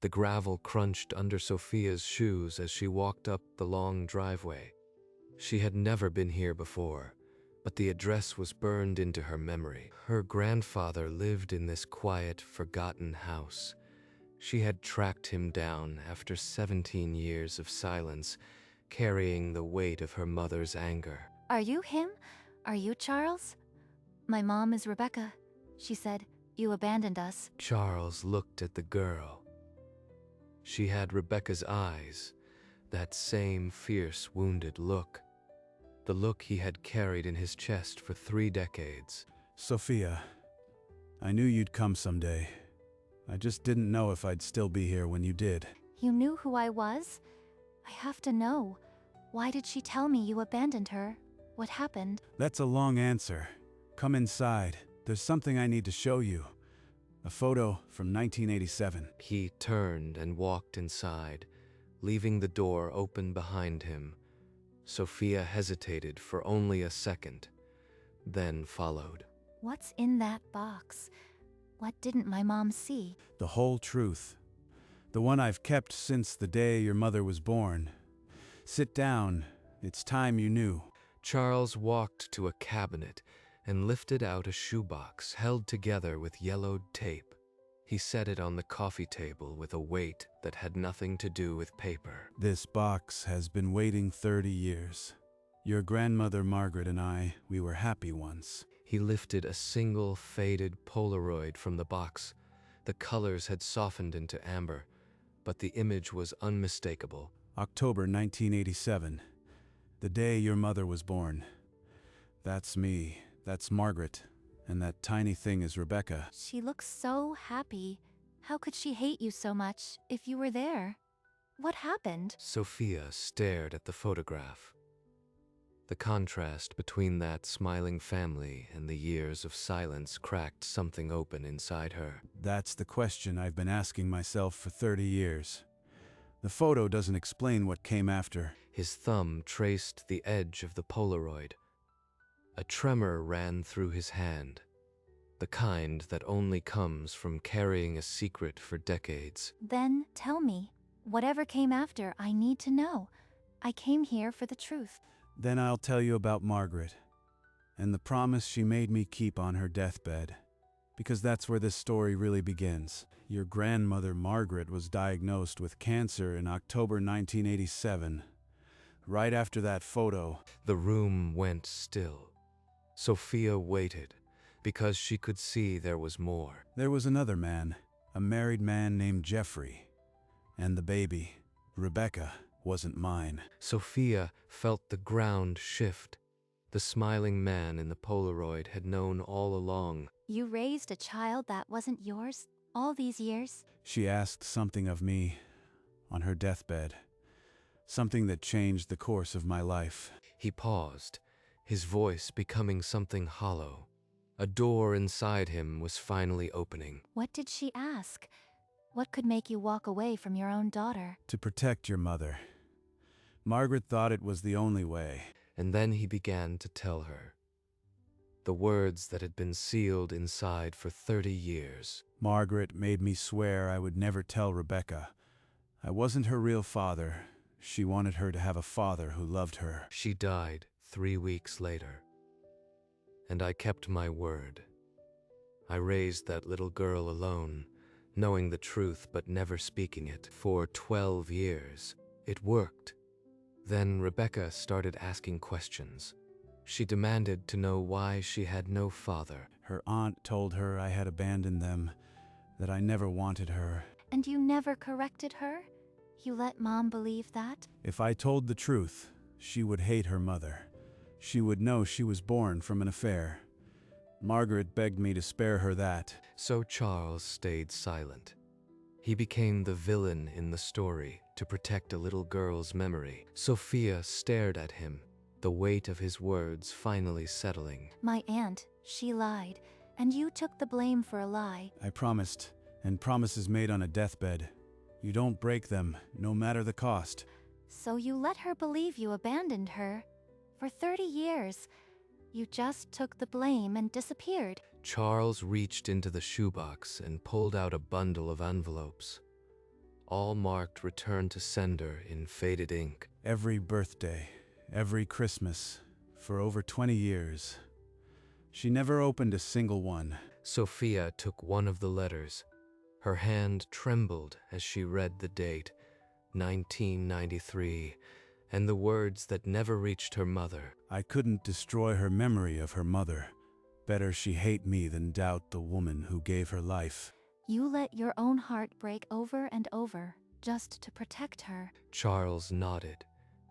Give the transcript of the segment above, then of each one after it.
The gravel crunched under Sophia's shoes as she walked up the long driveway. She had never been here before, but the address was burned into her memory. Her grandfather lived in this quiet, forgotten house. She had tracked him down after 17 years of silence, carrying the weight of her mother's anger. Are you him? Are you Charles? My mom is Rebecca. She said, you abandoned us. Charles looked at the girl. She had Rebecca's eyes, that same fierce, wounded look. The look he had carried in his chest for 3 decades. Sophia, I knew you'd come someday. I just didn't know if I'd still be here when you did. You knew who I was? I have to know. Why did she tell me you abandoned her? What happened? That's a long answer. Come inside. There's something I need to show you. A photo from 1987. He turned and walked inside, leaving the door open behind him. Sophia hesitated for only a second, then followed. What's in that box? What didn't my mom see? The whole truth. The one I've kept since the day your mother was born. Sit down. It's time you knew. Charles walked to a cabinet and lifted out a shoebox held together with yellowed tape. He set it on the coffee table with a weight that had nothing to do with paper. This box has been waiting 30 years. Your grandmother Margaret and I, we were happy once. He lifted a single faded Polaroid from the box. The colors had softened into amber, but the image was unmistakable. October 1987, the day your mother was born. That's me, that's Margaret, and that tiny thing is Rebecca. She looks so happy. How could she hate you so much if you were there? What happened? Sophia stared at the photograph. The contrast between that smiling family and the years of silence cracked something open inside her. That's the question I've been asking myself for 30 years. The photo doesn't explain what came after. His thumb traced the edge of the Polaroid. A tremor ran through his hand, the kind that only comes from carrying a secret for decades. Then tell me, whatever came after, I need to know. I came here for the truth. Then I'll tell you about Margaret, and the promise she made me keep on her deathbed, because that's where this story really begins. Your grandmother Margaret was diagnosed with cancer in October 1987. Right after that photo, The room went still. Sophia waited, because she could see there was more. there was another man, a married man named Jeffrey, and the baby, Rebecca, wasn't mine. Sophia felt the ground shift. The smiling man in the Polaroid had known all along. You raised a child that wasn't yours all these years? She asked something of me on her deathbed, something that changed the course of my life. He paused, his voice becoming something hollow. A door inside him was finally opening. What did she ask? What could make you walk away from your own daughter? To protect your mother. Margaret thought it was the only way. And then he began to tell her the words that had been sealed inside for 30 years. Margaret made me swear I would never tell Rebecca. I wasn't her real father. She wanted her to have a father who loved her. She died 3 weeks later. And I kept my word. I raised that little girl alone, knowing the truth but never speaking it. For 12 years, it worked. Then Rebecca started asking questions. She demanded to know why she had no father. Her aunt told her I had abandoned them, that I never wanted her. And you never corrected her? You let Mom believe that? If I told the truth, she would hate her mother. She would know she was born from an affair. Margaret begged me to spare her that. So Charles stayed silent. He became the villain in the story to protect a little girl's memory. Sophia stared at him, the weight of his words finally settling. My aunt, she lied, and you took the blame for a lie. I promised, and promises made on a deathbed. You don't break them, no matter the cost. So you let her believe you abandoned her. For 30 years, you just took the blame and disappeared. Charles reached into the shoebox and pulled out a bundle of envelopes. all marked return to sender in faded ink. Every birthday, every Christmas, for over 20 years. She never opened a single one. Sophia took one of the letters. Her hand trembled as she read the date, 1993, and the words that never reached her mother. I couldn't destroy her memory of her mother. Better she hate me than doubt the woman who gave her life. You let your own heart break over and over just to protect her. Charles nodded,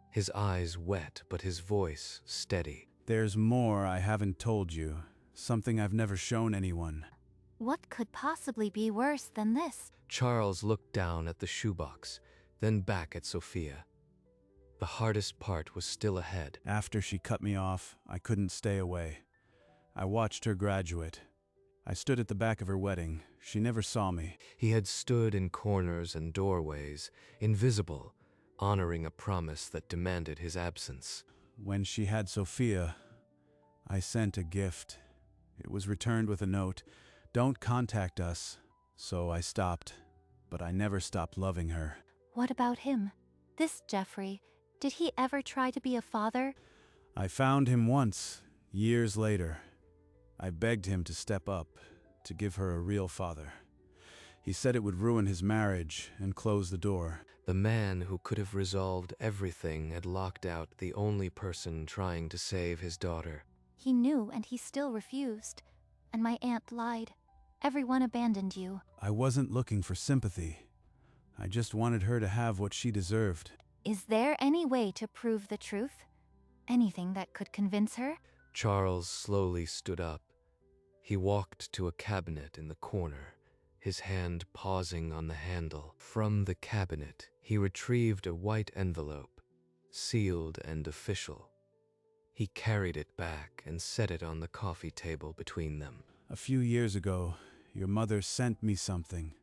his eyes wet but his voice steady. There's more I haven't told you, something I've never shown anyone. What could possibly be worse than this? Charles looked down at the shoebox, then back at Sophia. The hardest part was still ahead. After she cut me off, I couldn't stay away. I watched her graduate. I stood at the back of her wedding. She never saw me. He had stood in corners and doorways, invisible, honoring a promise that demanded his absence. When she had Sophia, I sent a gift. It was returned with a note, "Don't contact us." So I stopped, but I never stopped loving her. What about him? This Jeffrey, did he ever try to be a father? I found him once, years later. I begged him to step up, to give her a real father. He said it would ruin his marriage and close the door. The man who could have resolved everything had locked out the only person trying to save his daughter. He knew and he still refused. And my aunt lied. Everyone abandoned you. I wasn't looking for sympathy. I just wanted her to have what she deserved. Is there any way to prove the truth? Anything that could convince her? Charles slowly stood up. He walked to a cabinet in the corner, his hand pausing on the handle. From the cabinet, he retrieved a white envelope, sealed and official. He carried it back and set it on the coffee table between them. A few years ago, your mother sent me something.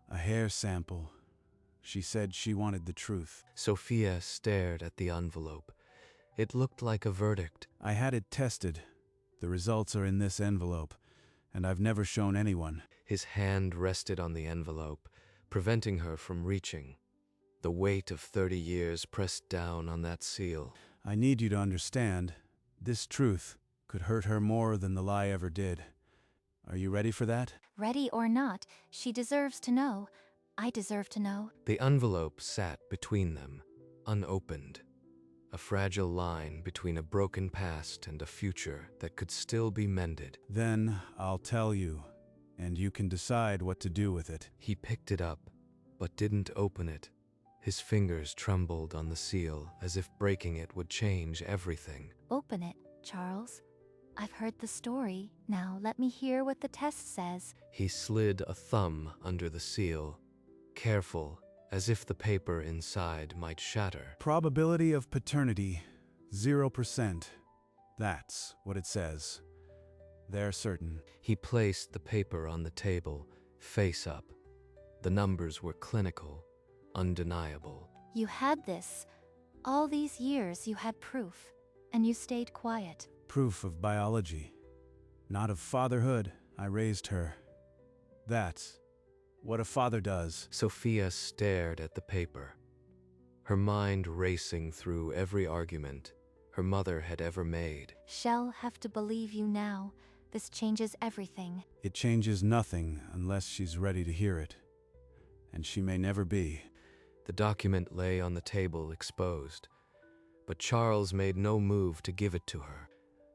A hair sample. She said she wanted the truth. Sophia stared at the envelope. It looked like a verdict. I had it tested. The results are in this envelope, and I've never shown anyone. His hand rested on the envelope, preventing her from reaching. The weight of 30 years pressed down on that seal. I need you to understand, this truth could hurt her more than the lie ever did. Are you ready for that? Ready or not, she deserves to know. I deserve to know. The envelope sat between them, unopened. A fragile line between a broken past and a future that could still be mended. Then I'll tell you, and you can decide what to do with it. He picked it up, but didn't open it. His fingers trembled on the seal, as if breaking it would change everything. Open it, Charles. I've heard the story. Now let me hear what the test says. He slid a thumb under the seal, careful, as if the paper inside might shatter. Probability of paternity, 0%. That's what it says. They're certain. He placed the paper on the table, face up. The numbers were clinical, undeniable. You had this. All these years you had proof, and you stayed quiet. Proof of biology. Not of fatherhood. I raised her. That's what a father does. Sophia stared at the paper, her mind racing through every argument her mother had ever made. Shall have to believe you now. This changes everything. It changes nothing unless she's ready to hear it. And she may never be. The document lay on the table exposed, but Charles made no move to give it to her.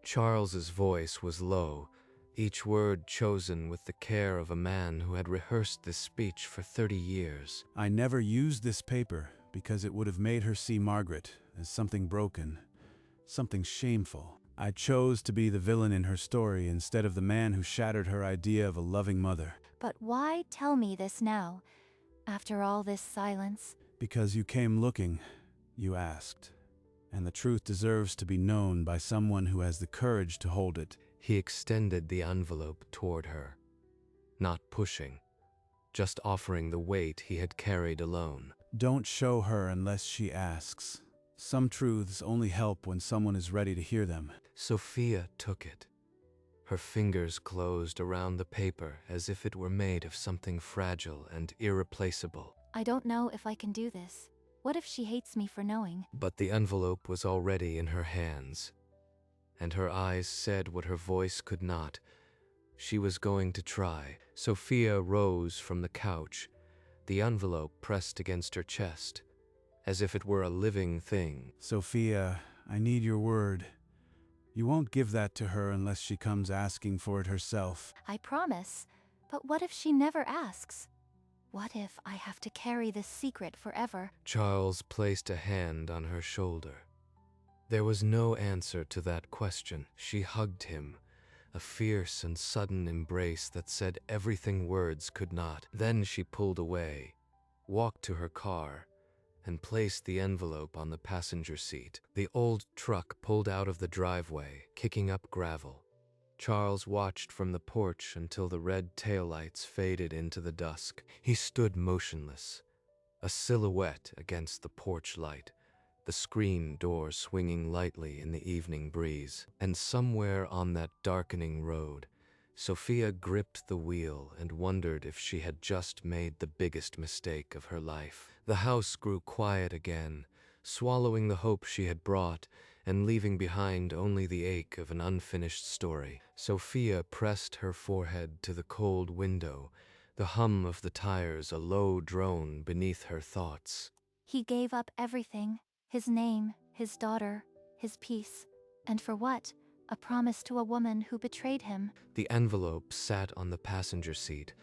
Charles's voice was low, each word chosen with the care of a man who had rehearsed this speech for 30 years. I never used this paper because it would have made her see Margaret as something broken, something shameful. I chose to be the villain in her story instead of the man who shattered her idea of a loving mother. But why tell me this now, after all this silence? Because you came looking, you asked, and the truth deserves to be known by someone who has the courage to hold it. He extended the envelope toward her, not pushing, just offering the weight he had carried alone. Don't show her unless she asks. Some truths only help when someone is ready to hear them. Sophia took it. Her fingers closed around the paper as if it were made of something fragile and irreplaceable. I don't know if I can do this. What if she hates me for knowing? But the envelope was already in her hands, and her eyes said what her voice could not. She was going to try. Sophia rose from the couch, the envelope pressed against her chest, as if it were a living thing. Sophia, I need your word. You won't give that to her unless she comes asking for it herself. I promise. But what if she never asks? What if I have to carry this secret forever? Charles placed a hand on her shoulder. There was no answer to that question. She hugged him, a fierce and sudden embrace that said everything words could not. Then she pulled away, walked to her car, and placed the envelope on the passenger seat. The old truck pulled out of the driveway, kicking up gravel. Charles watched from the porch until the red taillights faded into the dusk. He stood motionless, a silhouette against the porch light, the screen door swinging lightly in the evening breeze. And somewhere on that darkening road, Sophia gripped the wheel and wondered if she had just made the biggest mistake of her life. The house grew quiet again, swallowing the hope she had brought and leaving behind only the ache of an unfinished story. Sophia pressed her forehead to the cold window, the hum of the tires a low drone beneath her thoughts. He gave up everything. His name, his daughter, his peace. And for what? A promise to a woman who betrayed him. The envelope sat on the passenger seat,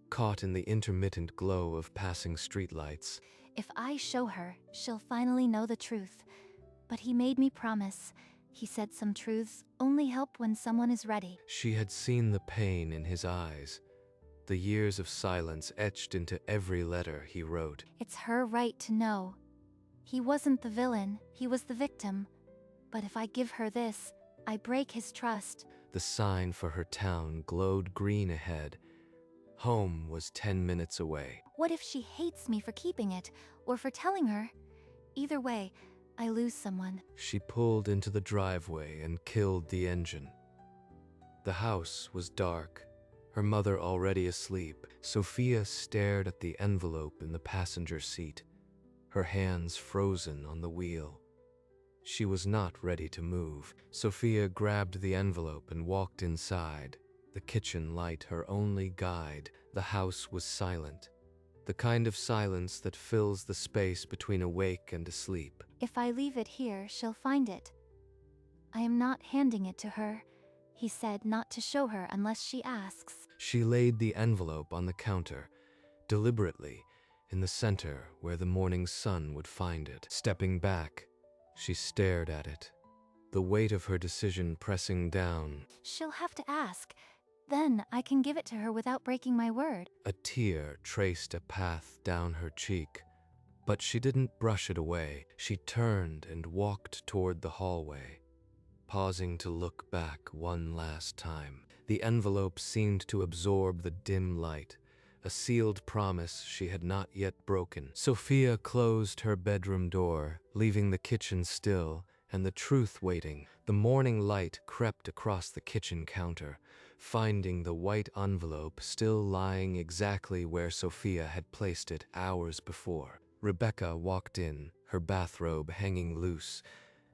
caught in the intermittent glow of passing streetlights. If I show her, she'll finally know the truth. But he made me promise. He said some truths only help when someone is ready. She had seen the pain in his eyes, the years of silence etched into every letter he wrote. It's her right to know. He wasn't the villain, he was the victim. But if I give her this, I break his trust. The sign for her town glowed green ahead. Home was 10 minutes away. What if she hates me for keeping it, or for telling her? Either way, I lose someone. She pulled into the driveway and killed the engine. The house was dark, her mother already asleep. Sophia stared at the envelope in the passenger seat, her hands frozen on the wheel. She was not ready to move. Sophia grabbed the envelope and walked inside, the kitchen light her only guide. The house was silent, the kind of silence that fills the space between awake and asleep. If I leave it here, she'll find it. I am not handing it to her. He said not to show her unless she asks. She laid the envelope on the counter, deliberately, in the center where the morning sun would find it. Stepping back, she stared at it, the weight of her decision pressing down. She'll have to ask. Then I can give it to her without breaking my word. A tear traced a path down her cheek, but she didn't brush it away. She turned and walked toward the hallway, pausing to look back one last time. The envelope seemed to absorb the dim light, a sealed promise she had not yet broken. Sophia closed her bedroom door, leaving the kitchen still and the truth waiting. The morning light crept across the kitchen counter, finding the white envelope still lying exactly where Sophia had placed it hours before. Rebecca walked in, her bathrobe hanging loose,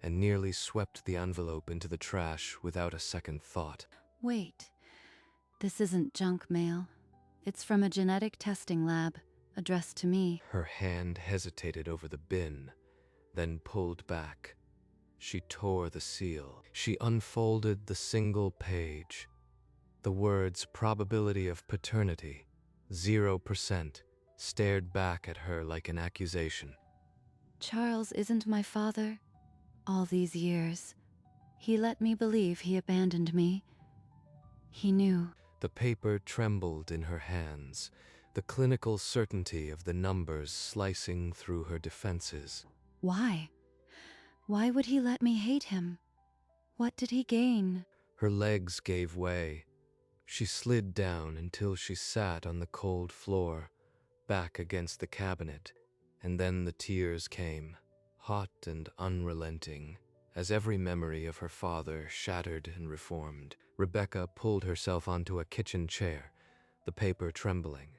and nearly swept the envelope into the trash without a second thought. Wait, this isn't junk mail. It's from a genetic testing lab, addressed to me. Her hand hesitated over the bin, then pulled back. She tore the seal. She unfolded the single page. The words probability of paternity, 0%, stared back at her like an accusation. Charles isn't my father. All these years, he let me believe he abandoned me. He knew. The paper trembled in her hands, the clinical certainty of the numbers slicing through her defenses. Why? Why would he let me hate him? What did he gain? Her legs gave way. She slid down until she sat on the cold floor, back against the cabinet, and then the tears came, hot and unrelenting, as every memory of her father shattered and reformed. Rebecca pulled herself onto a kitchen chair, the paper trembling.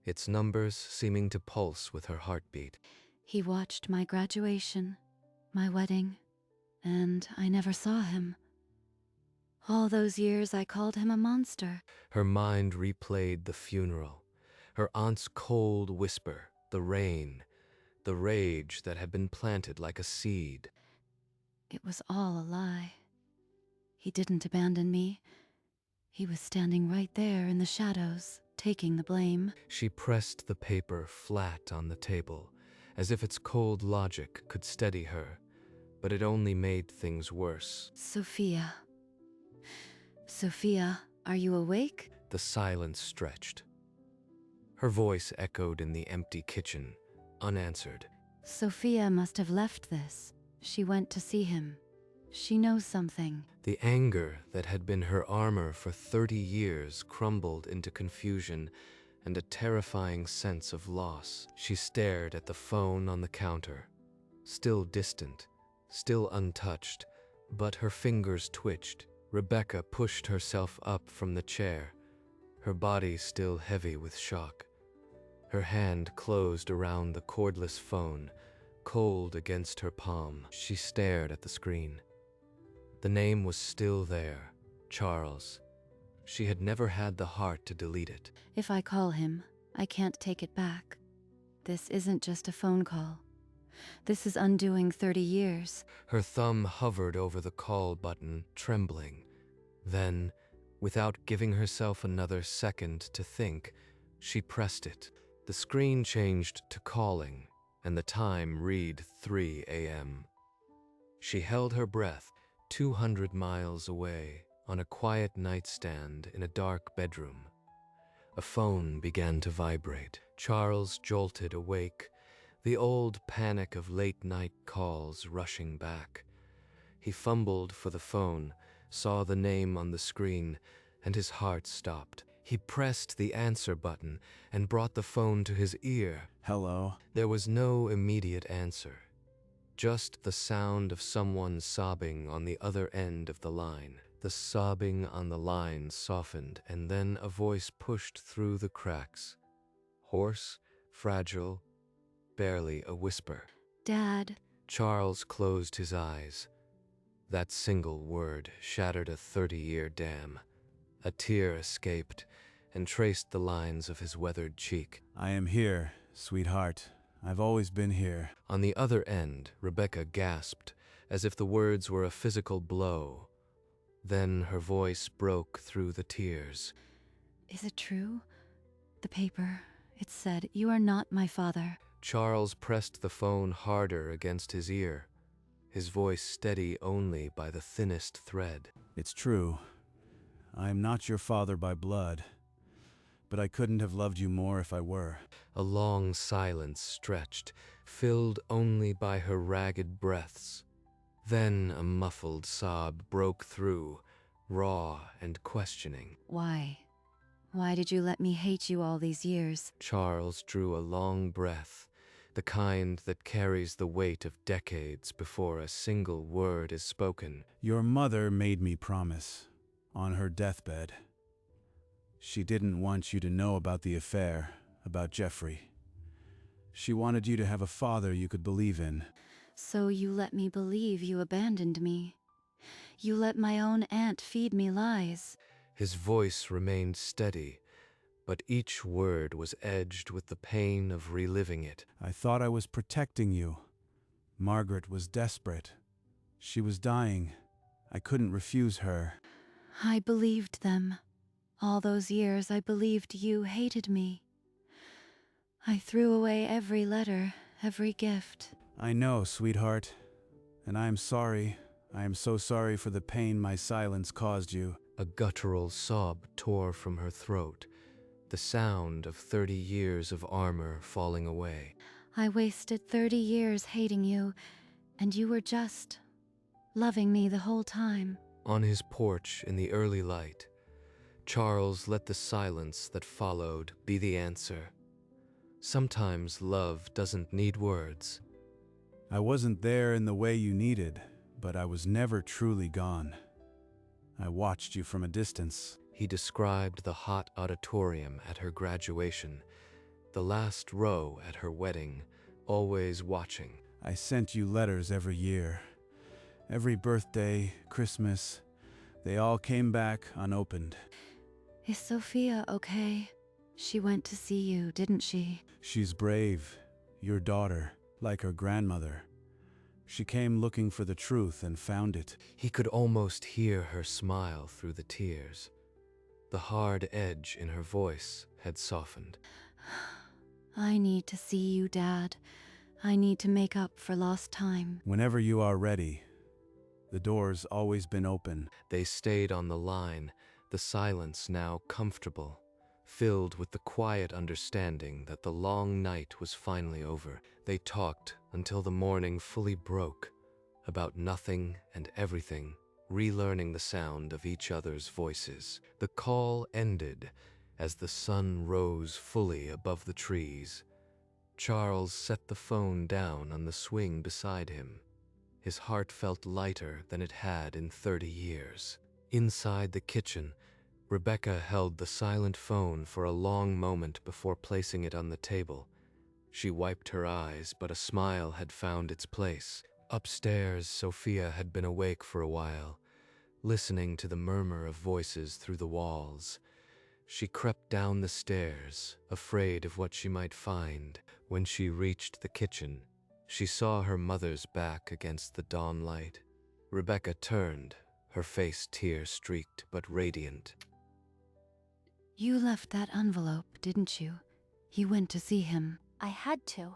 its numbers seeming to pulse with her heartbeat. He watched my graduation, my wedding, and I never saw him. All those years I called him a monster. Her mind replayed the funeral, her aunt's cold whisper, the rain, the rage that had been planted like a seed. It was all a lie. He didn't abandon me. He was standing right there in the shadows, taking the blame. She pressed the paper flat on the table, as if its cold logic could steady her, but it only made things worse. Sophia. Sophia, are you awake? The silence stretched. Her voice echoed in the empty kitchen, unanswered. Sophia must have left this. She went to see him. She knows something. The anger that had been her armor for 30 years crumbled into confusion and a terrifying sense of loss. She stared at the phone on the counter, still distant, still untouched, but her fingers twitched. Rebecca pushed herself up from the chair, her body still heavy with shock. Her hand closed around the cordless phone, cold against her palm. She stared at the screen. The name was still there, Charles. She had never had the heart to delete it. If I call him, I can't take it back. This isn't just a phone call. This is undoing 30 years. Her thumb hovered over the call button, trembling. Then, without giving herself another second to think, she pressed it. The screen changed to calling, and the time read 3 a.m. She held her breath, 200 miles away, on a quiet nightstand in a dark bedroom. A phone began to vibrate. Charles jolted awake, the old panic of late-night calls rushing back. He fumbled for the phone, saw the name on the screen, and his heart stopped. He pressed the answer button and brought the phone to his ear. Hello? There was no immediate answer, just the sound of someone sobbing on the other end of the line. The sobbing on the line softened, and then a voice pushed through the cracks. Hoarse, fragile, barely a whisper. Dad. Charles closed his eyes. That single word shattered a 30-year dam. A tear escaped and traced the lines of his weathered cheek. I am here, sweetheart. I've always been here. On the other end, Rebecca gasped, as if the words were a physical blow. Then her voice broke through the tears. Is it true? The paper, it said, you are not my father. Charles pressed the phone harder against his ear, his voice steady only by the thinnest thread. It's true. I am not your father by blood, but I couldn't have loved you more if I were. A long silence stretched, filled only by her ragged breaths. Then a muffled sob broke through, raw and questioning. Why? Why did you let me hate you all these years? Charles drew a long breath, the kind that carries the weight of decades before a single word is spoken. Your mother made me promise, on her deathbed. She didn't want you to know about the affair, about Jeffrey. She wanted you to have a father you could believe in. So you let me believe you abandoned me. You let my own aunt feed me lies. His voice remained steady, but each word was edged with the pain of reliving it. I thought I was protecting you. Margaret was desperate. She was dying. I couldn't refuse her. I believed them. All those years I believed you hated me. I threw away every letter, every gift. I know, sweetheart. And I am sorry. I am so sorry for the pain my silence caused you. A guttural sob tore from her throat, the sound of 30 years of armor falling away. I wasted 30 years hating you, and you were just loving me the whole time. On his porch in the early light, Charles let the silence that followed be the answer. Sometimes love doesn't need words. I wasn't there in the way you needed, but I was never truly gone. I watched you from a distance. He described the hot auditorium at her graduation, the last row at her wedding, always watching. I sent you letters every year. Every birthday, Christmas, they all came back unopened. Is Sophia okay? She went to see you, didn't she? She's brave, your daughter, like her grandmother. She came looking for the truth and found it. He could almost hear her smile through the tears. The hard edge in her voice had softened. I need to see you, Dad. I need to make up for lost time. Whenever you are ready, the door's always been open. They stayed on the line, the silence now comfortable, filled with the quiet understanding that the long night was finally over. They talked until the morning fully broke, about nothing and everything, relearning the sound of each other's voices. The call ended as the sun rose fully above the trees. Charles set the phone down on the swing beside him. His heart felt lighter than it had in 30 years. Inside the kitchen, Rebecca held the silent phone for a long moment before placing it on the table. She wiped her eyes, but a smile had found its place. Upstairs, Sophia had been awake for a while, listening to the murmur of voices through the walls. She crept down the stairs, afraid of what she might find. When she reached the kitchen, she saw her mother's back against the dawn light. Rebecca turned, her face tear-streaked but radiant. You left that envelope, didn't you? You went to see him. I had to.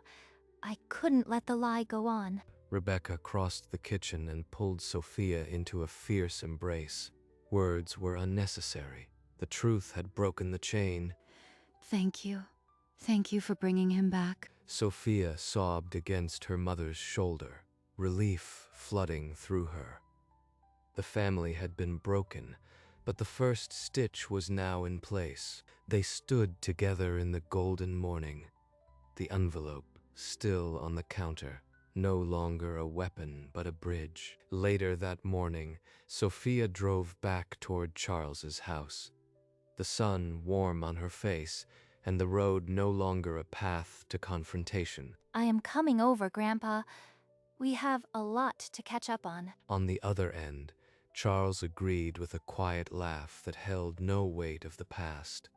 I couldn't let the lie go on. Rebecca crossed the kitchen and pulled Sophia into a fierce embrace. Words were unnecessary. The truth had broken the chain. Thank you. Thank you for bringing him back. Sophia sobbed against her mother's shoulder, relief flooding through her. The family had been broken, but the first stitch was now in place. They stood together in the golden morning, the envelope still on the counter, no longer a weapon but a bridge. Later that morning, Sophia drove back toward Charles's house. The sun warm on her face, and the road no longer a path to confrontation. I am coming over, Grandpa. We have a lot to catch up on. On the other end, Charles agreed with a quiet laugh that held no weight of the past.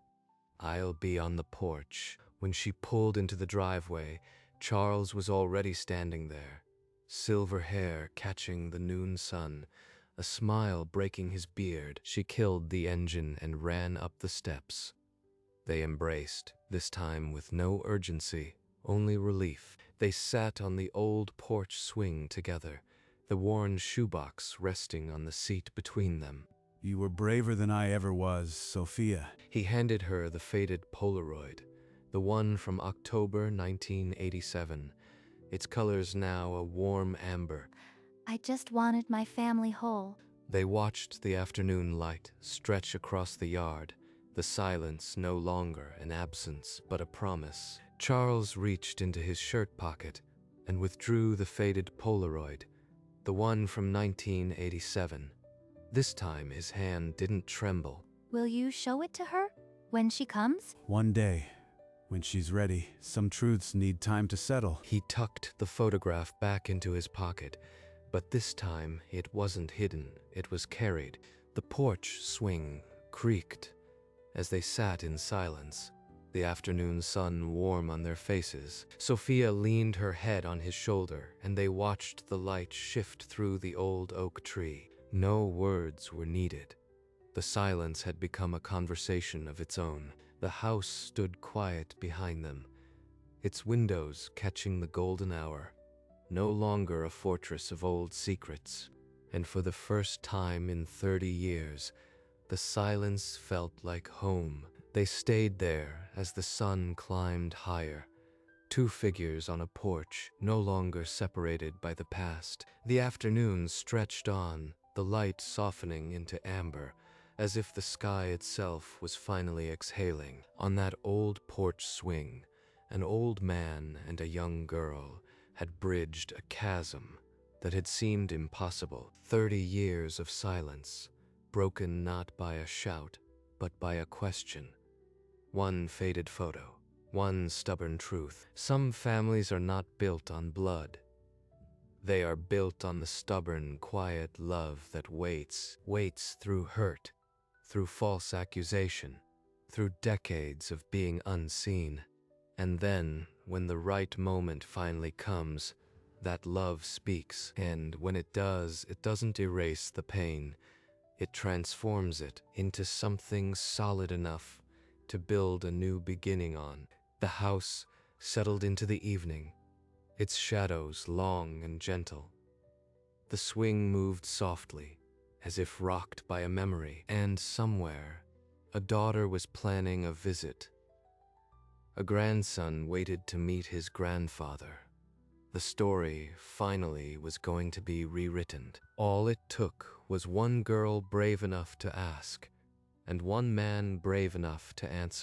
I'll be on the porch. When she pulled into the driveway, Charles was already standing there, silver hair catching the noon sun, a smile breaking his beard. She killed the engine and ran up the steps. They embraced, this time with no urgency, only relief. They sat on the old porch swing together, the worn shoebox resting on the seat between them. You were braver than I ever was, Sophia. He handed her the faded Polaroid, the one from October 1987, its colors now a warm amber. I just wanted my family whole. They watched the afternoon light stretch across the yard, the silence no longer an absence but a promise. Charles reached into his shirt pocket and withdrew the faded Polaroid, the one from 1987. This time his hand didn't tremble. Will you show it to her when she comes? One day, when she's ready, some truths need time to settle. He tucked the photograph back into his pocket, but this time it wasn't hidden, it was carried. The porch swing creaked as they sat in silence, the afternoon sun warm on their faces. Sophia leaned her head on his shoulder, and they watched the light shift through the old oak tree. No words were needed. The silence had become a conversation of its own. The house stood quiet behind them, its windows catching the golden hour, no longer a fortress of old secrets. And for the first time in 30 years, the silence felt like home. They stayed there as the sun climbed higher, two figures on a porch, no longer separated by the past. The afternoon stretched on, the light softening into amber, as if the sky itself was finally exhaling. On that old porch swing, an old man and a young girl had bridged a chasm that had seemed impossible. 30 years of silence, broken not by a shout, but by a question. One faded photo, one stubborn truth. Some families are not built on blood. They are built on the stubborn, quiet love that waits through hurt, through false accusation, through decades of being unseen. And then, when the right moment finally comes, that love speaks. And when it does, it doesn't erase the pain. It transforms it into something solid enough to build a new beginning on. The house settled into the evening, its shadows long and gentle. The swing moved softly, as if rocked by a memory, and somewhere, a daughter was planning a visit. A grandson waited to meet his grandfather. The story, finally, was going to be rewritten. All it took was one girl brave enough to ask, and one man brave enough to answer.